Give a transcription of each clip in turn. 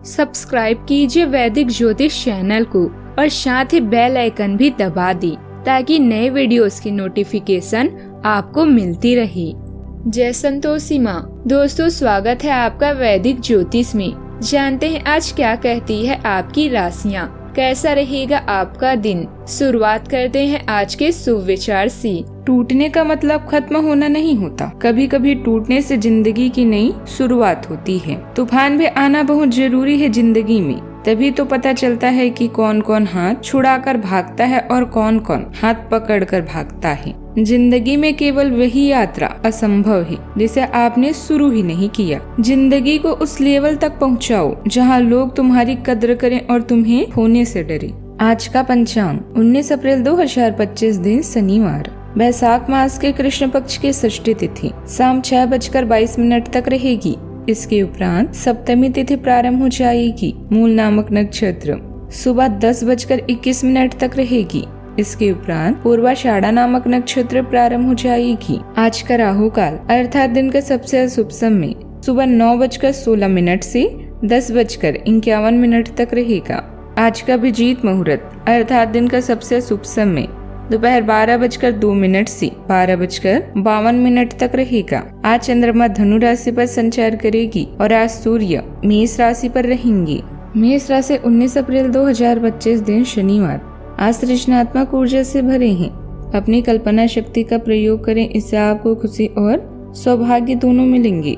Subscribe कीजिए वैदिक ज्योतिष चैनल को और साथ ही बेल आइकन भी दबा दी ताकि नए वीडियोस की नोटिफिकेशन आपको मिलती रहे। जय संतोषी माँ। दोस्तों, स्वागत है आपका वैदिक ज्योतिष में। जानते हैं आज क्या कहती है आपकी राशियाँ, कैसा रहेगा आपका दिन। शुरुआत करते हैं आज के शुभ विचार से। टूटने का मतलब खत्म होना नहीं होता, कभी कभी टूटने से जिंदगी की नई शुरुआत होती है। तूफान भी आना बहुत जरूरी है जिंदगी में, तभी तो पता चलता है कि कौन कौन हाथ छुड़ाकर भागता है और कौन कौन हाथ पकड़कर भागता है। जिंदगी में केवल वही यात्रा असंभव है जिसे आपने शुरू ही नहीं किया। जिंदगी को उस लेवल तक पहुंचाओ जहां लोग तुम्हारी कद्र करें और तुम्हें खोने से डरे। आज का पंचांग 19 अप्रैल 2025 दिन शनिवार, बैसाख मास के कृष्ण पक्ष की षष्ठी तिथि शाम 6:22 तक रहेगी। इसके उपरांत सप्तमी तिथि प्रारंभ हो जाएगी। मूल नामक नक्षत्र सुबह 10:21 तक रहेगी। इसके उपरांत पूर्वाषाढ़ा नामक नक्षत्र प्रारंभ हो जाएगी। आज का राहु काल अर्थात दिन का सबसे अशुभ समय सुबह 9:16 से 10:51 तक रहेगा। आज का अभिजीत मुहूर्त अर्थात दिन का सबसे शुभ समय दोपहर 12:02 से 12:52 तक रहेगा। आज चंद्रमा धनु राशि पर संचार करेगी और आज सूर्य मेष राशि पर रहेंगे। मेष राशि 19 अप्रैल 2025 दिन शनिवार। आज सृजनात्मक ऊर्जा से भरे हैं। अपनी कल्पना शक्ति का प्रयोग करें, इससे आपको खुशी और सौभाग्य दोनों मिलेंगे।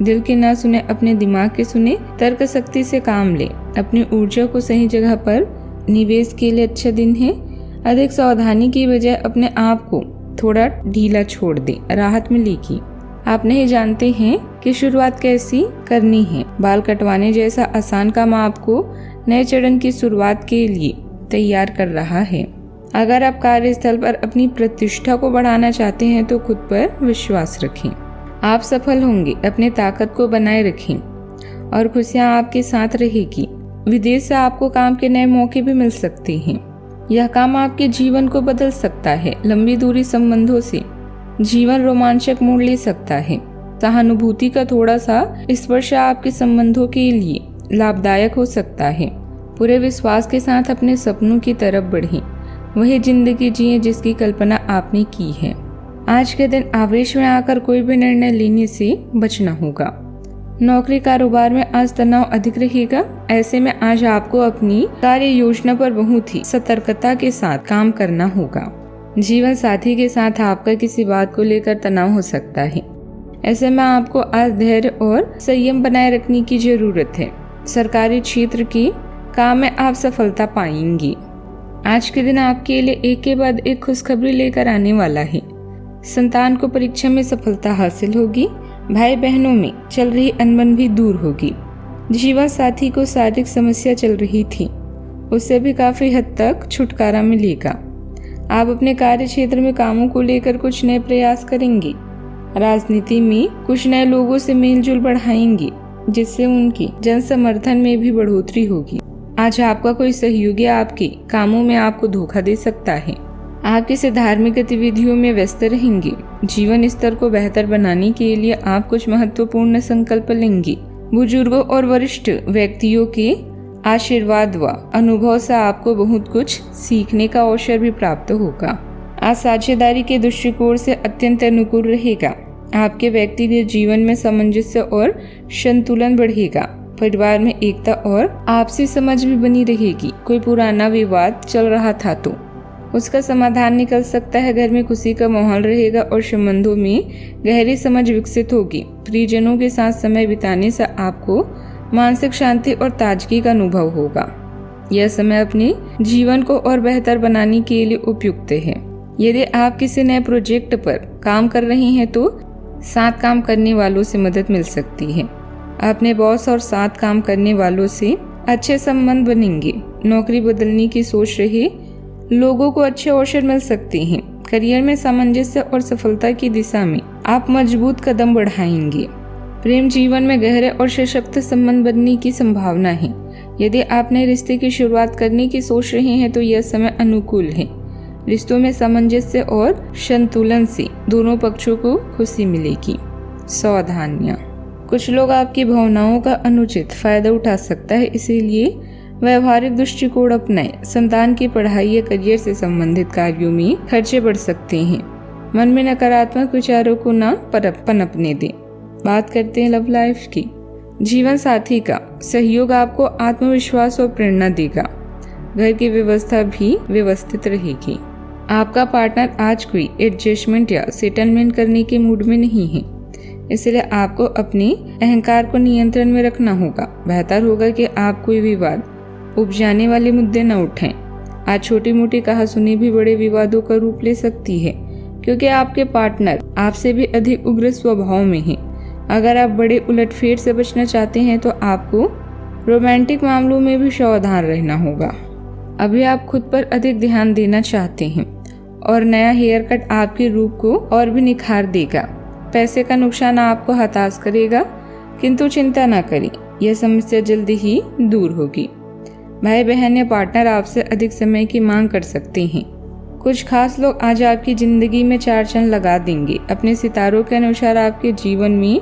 दिल की ना सुने, अपने दिमाग की सुने, तर्क शक्ति से काम ले। अपनी ऊर्जा को सही जगह पर निवेश के लिए अच्छा दिन है। अधिक सावधानी की बजाय अपने आप को थोड़ा ढीला छोड़ दे, राहत मिलेगी। आप नहीं जानते हैं कि शुरुआत कैसी करनी है। बाल कटवाने जैसा आसान काम आपको नए चरण की शुरुआत के लिए तैयार कर रहा है। अगर आप कार्यस्थल पर अपनी प्रतिष्ठा को बढ़ाना चाहते हैं तो खुद पर विश्वास रखें। आप सफल होंगे। अपने ताकत को बनाए रखें और खुशियां आपके साथ रहेगी। विदेश से आपको काम के नए मौके भी मिल सकते हैं। यह काम आपके जीवन को बदल सकता है। लंबी दूरी संबंधों से जीवन रोमांचक मोड़ ले सकता है। सहानुभूति का थोड़ा सा स्पर्श आपके संबंधों के लिए लाभदायक हो सकता है। पूरे विश्वास के साथ अपने सपनों की तरफ बढ़ें। वही जिंदगी जिए जिसकी कल्पना आपने की है। आज के दिन आवेश में आकर कोई भी निर्णय लेने से बचना होगा। नौकरी कारोबार में आज तनाव अधिक रहेगा। ऐसे में आज आपको अपनी कार्य योजना पर बहुत ही सतर्कता के साथ काम करना होगा। जीवन साथी के साथ आपका किसी बात को लेकर तनाव हो सकता है। ऐसे में आपको आज धैर्य और संयम बनाए रखने की जरूरत है। सरकारी क्षेत्र के काम में आप सफलता पाएंगी। आज के दिन आपके लिए एक के बाद एक खुशखबरी लेकर आने वाला है। संतान को परीक्षा में सफलता हासिल होगी। भाई बहनों में चल रही अनबन भी दूर होगी। जीवन साथी को शारीरिक समस्या चल रही थी, उससे भी काफी हद तक छुटकारा मिलेगा। आप अपने कार्य क्षेत्र में कामों को लेकर कुछ नए प्रयास करेंगे। राजनीति में कुछ नए लोगों से मेलजोल बढ़ाएंगे, जिससे उनकी जन समर्थन में भी बढ़ोतरी होगी। आज आपका कोई सहयोगी आपके कामों में आपको धोखा दे सकता है। आप किसी धार्मिक गतिविधियों में व्यस्त रहेंगे। जीवन स्तर को बेहतर बनाने के लिए आप कुछ महत्वपूर्ण संकल्प लेंगे। बुजुर्गों और वरिष्ठ व्यक्तियों के आशीर्वाद व अनुभव से आपको बहुत कुछ सीखने का अवसर भी प्राप्त होगा। आज साझेदारी के दृष्टिकोण से अत्यंत अनुकूल रहेगा। आपके व्यक्तिगत जीवन में सामंजस्य और संतुलन बढ़ेगा। परिवार में एकता और आपसी समझ भी बनी रहेगी। कोई पुराना विवाद चल रहा था तो उसका समाधान निकल सकता है। घर में खुशी का माहौल रहेगा और संबंधों में गहरी समझ विकसित होगी। प्रियजनों के साथ समय बिताने से आपको मानसिक शांति और ताजगी का अनुभव होगा। यह समय अपने जीवन को और बेहतर बनाने के लिए उपयुक्त है। यदि आप किसी नए प्रोजेक्ट पर काम कर रहे हैं तो साथ काम करने वालों से मदद मिल सकती है। अपने बॉस और साथ काम करने वालों से अच्छे संबंध बनेंगे। नौकरी बदलने की सोच रहे लोगों को अच्छे अवसर मिल सकते हैं। करियर में सामंजस्य और सफलता की दिशा में आप मजबूत कदम बढ़ाएंगे। प्रेम जीवन में गहरे और सशक्त संबंध बनने की संभावना है। यदि आप नए रिश्ते की शुरुआत करने की सोच रहे हैं तो यह समय अनुकूल है। रिश्तों में सामंजस्य और संतुलन से दोनों पक्षों को खुशी मिलेगी। सावधानियां। कुछ लोग आपकी भावनाओं का अनुचित फायदा उठा सकता है, इसीलिए व्यवहारिक दृष्टिकोण अपनाएं। संतान की पढ़ाई या करियर से संबंधित कार्यों में खर्चे बढ़ सकते हैं। मन में नकारात्मक विचारों को न पनपने दें। बात करते हैं लव लाइफ की। जीवन साथी का सहयोग आपको आत्मविश्वास और प्रेरणा देगा। घर की व्यवस्था भी व्यवस्थित रहेगी। आपका पार्टनर आज कोई एडजस्टमेंट या सेटलमेंट करने के मूड में नहीं है, इसलिए आपको अपने अहंकार को नियंत्रण में रखना होगा। बेहतर होगा कि आप कोई विवाद उपजाने वाले मुद्दे न उठाएं। आज छोटी मोटी कहासुनी भी बड़े विवादों का रूप ले सकती है, क्योंकि आपके पार्टनर आपसे भी अधिक उग्र स्वभाव में है। अगर आप बड़े उलटफेर से बचना चाहते हैं तो आपको रोमांटिक मामलों में भी सावधान रहना होगा। अभी आप खुद पर अधिक ध्यान देना चाहते हैं और नया हेयर कट आपके रूप को और भी निखार देगा। पैसे का नुकसान आपको हताश करेगा, किंतु चिंता न करें, यह समस्या जल्दी ही दूर होगी। भाई बहन या पार्टनर आपसे अधिक समय की मांग कर सकते हैं। कुछ खास लोग आज आपकी जिंदगी में चार चांद लगा देंगे। अपने सितारों के अनुसार आपके जीवन में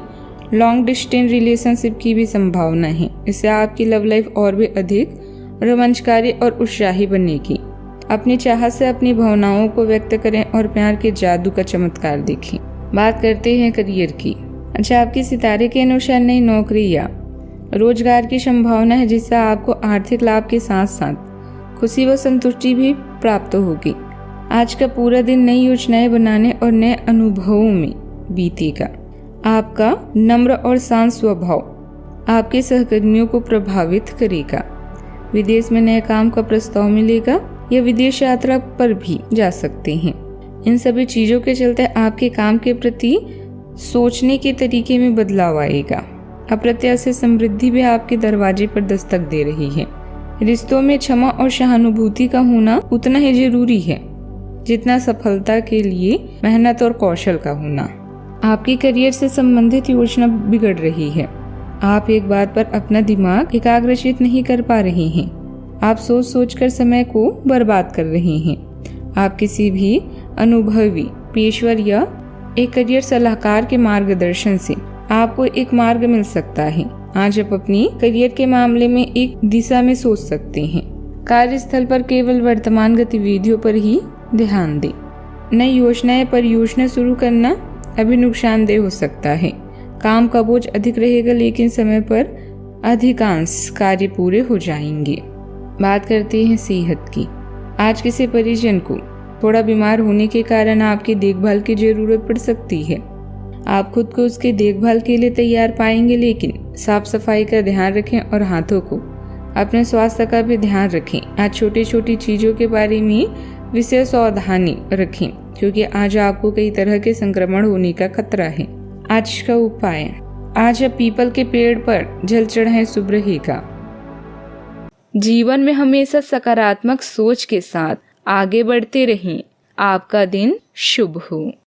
लॉन्ग डिस्टेंस रिलेशनशिप की भी संभावना है। इससे आपकी लव लाइफ और भी अधिक रोमांचकारी और उत्साही बनेगी। अपनी चाहत से अपनी भावनाओं को व्यक्त करें और प्यार के जादू का चमत्कार देखें। बात करते हैं करियर की। अच्छा, आपके सितारे के अनुसार नई नौकरी या रोजगार की संभावना है, जिससे आपको आर्थिक लाभ के साथ साथ खुशी व संतुष्टि भी प्राप्त होगी। आज का पूरा दिन नई योजनाएं बनाने और नए अनुभवों में बीतेगा। आपका नम्र और शांत स्वभाव आपके सहकर्मियों को प्रभावित करेगा। विदेश में नए काम का प्रस्ताव मिलेगा या विदेश यात्रा पर भी जा सकते हैं। इन सभी चीजों के चलते आपके काम के प्रति सोचने के तरीके में बदलाव आएगा। अप्रत्याशित समृद्धि भी आपके दरवाजे पर दस्तक दे रही है। रिश्तों में क्षमा और सहानुभूति का होना उतना ही जरूरी है जितना सफलता के लिए मेहनत और कौशल का होना। आपकी करियर से संबंधित योजना बिगड़ रही है। आप एक बात पर अपना दिमाग एकाग्रचित नहीं कर पा रहे हैं। आप सोच सोचकर समय को बर्बाद कर रहे हैं। आप किसी भी अनुभवी पेशवर या एक करियर सलाहकार के मार्गदर्शन से आपको एक मार्ग मिल सकता है। आज आप अपनी करियर के मामले में एक दिशा में सोच सकते हैं। कार्यस्थल पर केवल वर्तमान गतिविधियों पर ही ध्यान दें। नई योजनाएं परियोजना शुरू करना अभी नुकसानदेह हो सकता है। काम का बोझ अधिक रहेगा, लेकिन समय पर अधिकांश कार्य पूरे हो जाएंगे। बात करते हैं सेहत की। आज किसी परिजन को थोड़ा बीमार होने के कारण आपकी देखभाल की जरूरत पड़ सकती है। आप खुद को उसके देखभाल के लिए तैयार पाएंगे, लेकिन साफ सफाई का ध्यान रखें और हाथों को अपने स्वास्थ्य का भी ध्यान रखें। आज छोटी छोटी चीजों के बारे में विशेष सावधानी रखें, क्योंकि आज आपको कई तरह के संक्रमण होने का खतरा है। आज का उपाय, आज आप पीपल के पेड़ पर जल चढ़ाएं, शुभ रहेगा। जीवन में हमेशा सकारात्मक सोच के साथ आगे बढ़ते रहें। आपका दिन शुभ हो।